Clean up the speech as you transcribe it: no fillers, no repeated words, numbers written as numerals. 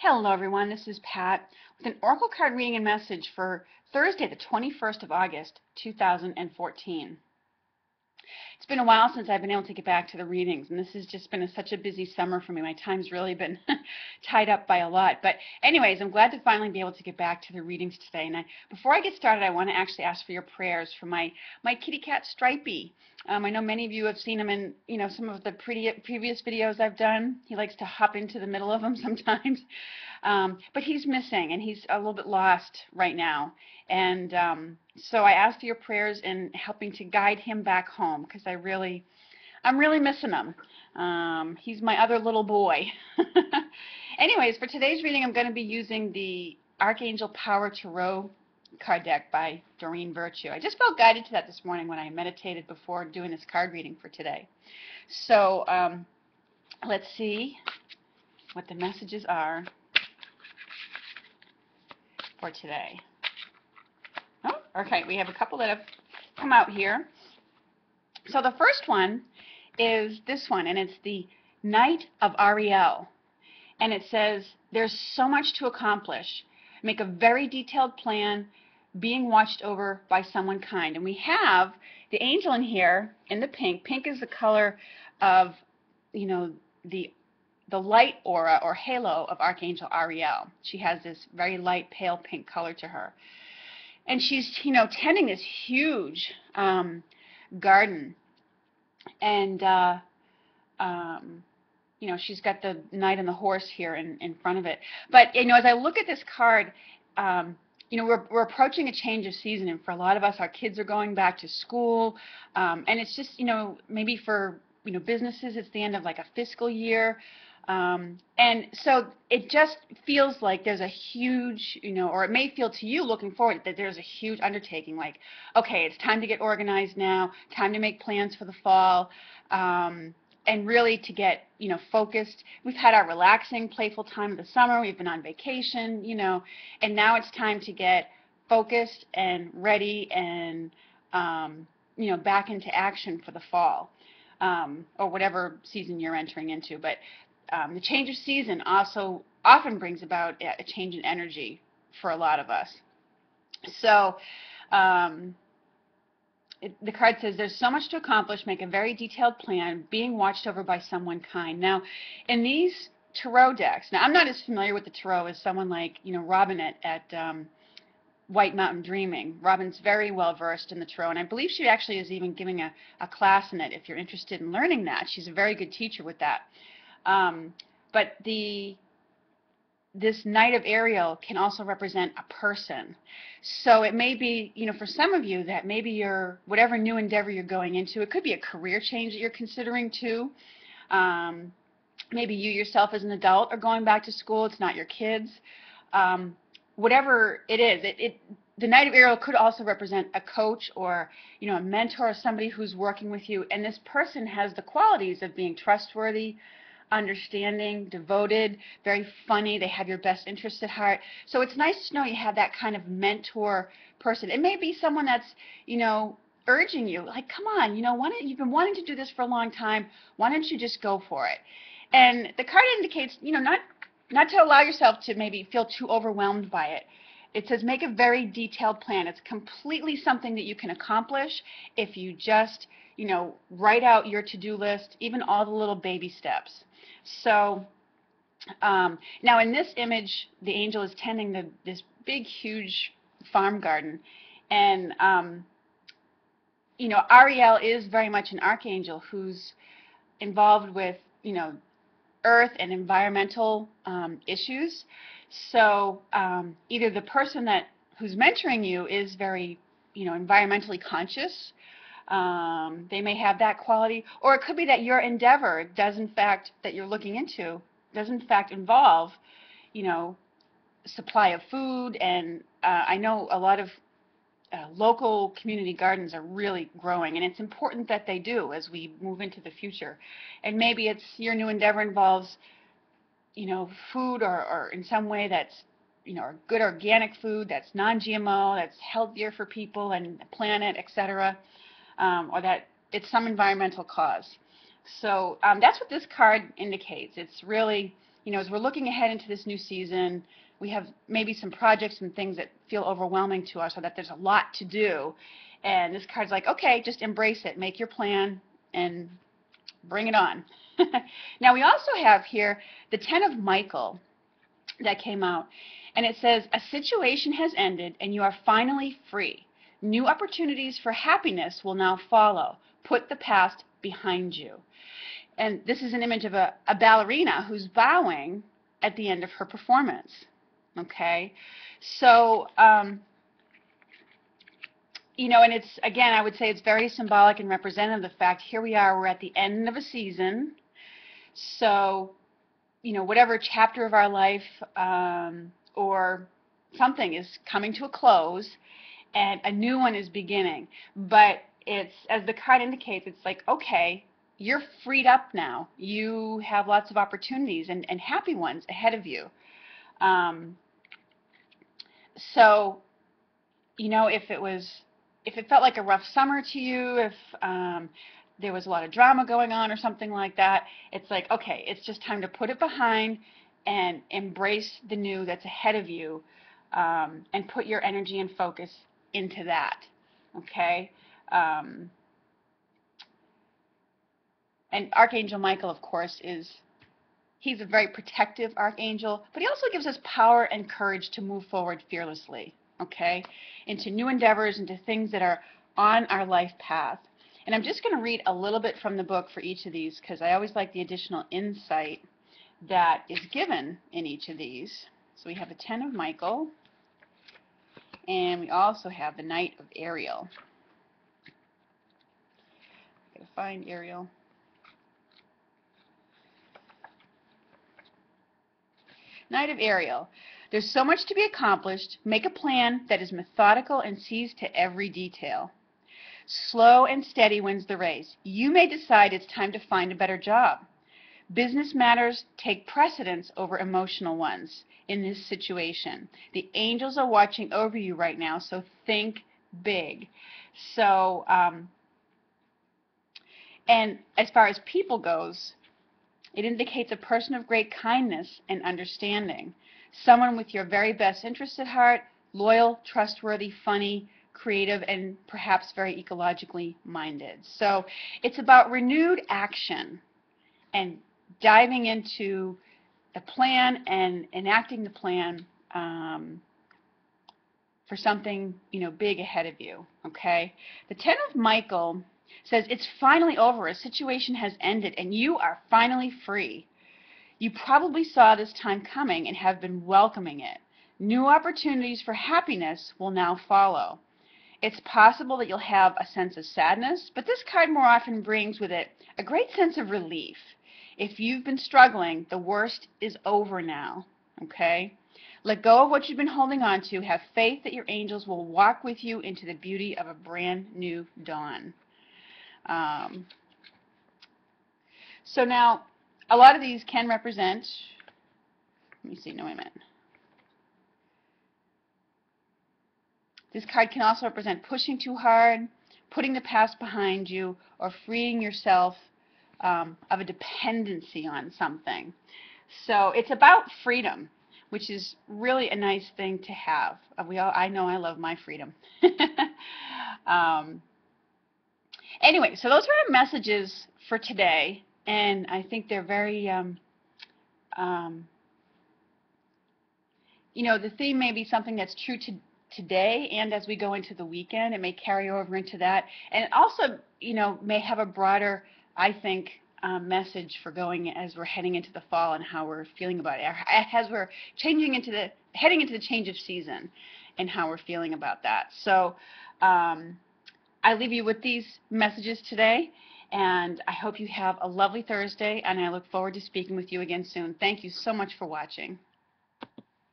Hello everyone, this is Pat with an Oracle card reading and message for Thursday, the 21st of August, 2014. It's been a while since I've been able to get back to the readings, and this has just been such a busy summer for me. My time's really been tied up by a lot. But anyways, I'm glad to finally be able to get back to the readings today. And before I get started, I want to actually ask for your prayers for my kitty cat Stripey. I know many of you have seen him in some of the previous videos I've done. He likes to hop into the middle of them sometimes. But he's missing, and he's a little bit lost right now. And so I ask for your prayers in helping to guide him back home, because I'm really missing him. He's my other little boy. Anyways, for today's reading, I'm going to be using the Archangel Power Tarot card deck by Doreen Virtue. I just felt guided to that this morning when I meditated before doing this card reading for today. So let's see what the messages are for today. Oh, okay, we have a couple that have come out here. So the first one is this one, and it's the Knight of Ariel. And it says, there's so much to accomplish. Make a very detailed plan, being watched over by someone kind. And we have the angel in here in the pink. Pink is the color of, the light aura or halo of Archangel Ariel. She has this very light, pale pink color to her. And she's, tending this huge garden. And, she's got the knight and the horse here in front of it. But, as I look at this card, we're approaching a change of season. And for a lot of us, our kids are going back to school. And it's just, maybe for, businesses, it's the end of like a fiscal year. And so it just feels like there's a huge, or it may feel to you looking forward that there's a huge undertaking, like, okay, it's time to get organized now, time to make plans for the fall, and really to get, focused. We've had our relaxing, playful time of the summer, we've been on vacation, and now it's time to get focused and ready and, back into action for the fall, or whatever season you're entering into. But the change of season also often brings about a change in energy for a lot of us. So the card says, there's so much to accomplish, make a very detailed plan, being watched over by someone kind. Now, in these tarot decks, now I'm not as familiar with the tarot as someone like, Robin at White Mountain Dreaming. Robin's very well versed in the tarot, and I believe she actually is even giving a class in it if you're interested in learning that. She's a very good teacher with that. But this Knight of Ariel can also represent a person. So it may be, for some of you, that maybe whatever new endeavor you're going into, it could be a career change that you're considering too. Maybe you yourself as an adult are going back to school. It's not your kids. Whatever it is, the Knight of Ariel could also represent a coach or, a mentor or somebody who's working with you. And this person has the qualities of being trustworthy, understanding, devoted, very funny. They have your best interests at heart. So it's nice to know you have that kind of mentor person. It may be someone that's, urging you, like, come on, you've been wanting to do this for a long time. Why don't you just go for it? And the card indicates, not to allow yourself to maybe feel too overwhelmed by it. It says make a very detailed plan. It's completely something that you can accomplish if you just, write out your to-do list, even all the little baby steps. So now in this image, the angel is tending this big, huge farm garden. And, Ariel is very much an archangel who's involved with, earth and environmental issues. So either the person who's mentoring you is very, environmentally conscious. They may have that quality, or it could be that your endeavor that you're looking into does in fact involve, supply of food. And I know a lot of local community gardens are really growing, and it's important that they do as we move into the future. And maybe your new endeavor involves, food or in some way that's, good organic food that's non-GMO, that's healthier for people and the planet, etc., or that it's some environmental cause. So that's what this card indicates. It's really as we're looking ahead into this new season, we have maybe some projects and things that feel overwhelming to us, or that there's a lot to do. And this card's like, okay, just embrace it, make your plan, and bring it on. Now we also have here the Ten of Michael that came out, and it says, a situation has ended and you are finally free. New opportunities for happiness will now follow. Put the past behind you. And this is an image of a ballerina who's bowing at the end of her performance. Okay, so and it's, again, I would say it's very symbolic and representative of the fact here we are, we're at the end of a season. So whatever chapter of our life or something is coming to a close and a new one is beginning. But it's, as the card indicates, it's like, okay, you're freed up now. You have lots of opportunities and happy ones ahead of you. So, if it felt like a rough summer to you, if there was a lot of drama going on or something like that, it's like, okay, it's just time to put it behind and embrace the new that's ahead of you, and put your energy and focus into that. Okay? And Archangel Michael, of course, he's a very protective archangel, but he also gives us power and courage to move forward fearlessly, okay, into new endeavors, into things that are on our life path. And I'm just going to read a little bit from the book for each of these, because I always like the additional insight that is given in each of these. So we have the Ten of Michael, and we also have the Knight of Ariel. I'm going to find Ariel. Knight of Ariel. There's so much to be accomplished. Make a plan that is methodical and sees to every detail. Slow and steady wins the race. You may decide it's time to find a better job. Business matters take precedence over emotional ones in this situation. The angels are watching over you right now, so think big. So, and as far as people goes, it indicates a person of great kindness and understanding. Someone with your very best interests at heart, loyal, trustworthy, funny, creative, and perhaps very ecologically minded. So it's about renewed action and diving into the plan and enacting the plan for something, big ahead of you. Okay? The Ten of Michael says it's finally over. A situation has ended and you are finally free. You probably saw this time coming and have been welcoming it. New opportunities for happiness will now follow. It's possible that you'll have a sense of sadness, but this card more often brings with it a great sense of relief. If you've been struggling, the worst is over now. Okay? Let go of what you've been holding on to. Have faith that your angels will walk with you into the beauty of a brand new dawn. So now, a lot of these can represent, let me see, no, wait a minute. This card can also represent pushing too hard, putting the past behind you, or freeing yourself of a dependency on something. So it's about freedom, which is really a nice thing to have. I know I love my freedom. Anyway, so those are our messages for today, and I think they're very, the theme may be something that's true to today, and as we go into the weekend, it may carry over into that, and it also, may have a broader, I think, message for as we're heading into the fall and how we're feeling about it, as we're heading into the change of season, and how we're feeling about that. So I leave you with these messages today, and I hope you have a lovely Thursday, and I look forward to speaking with you again soon. Thank you so much for watching.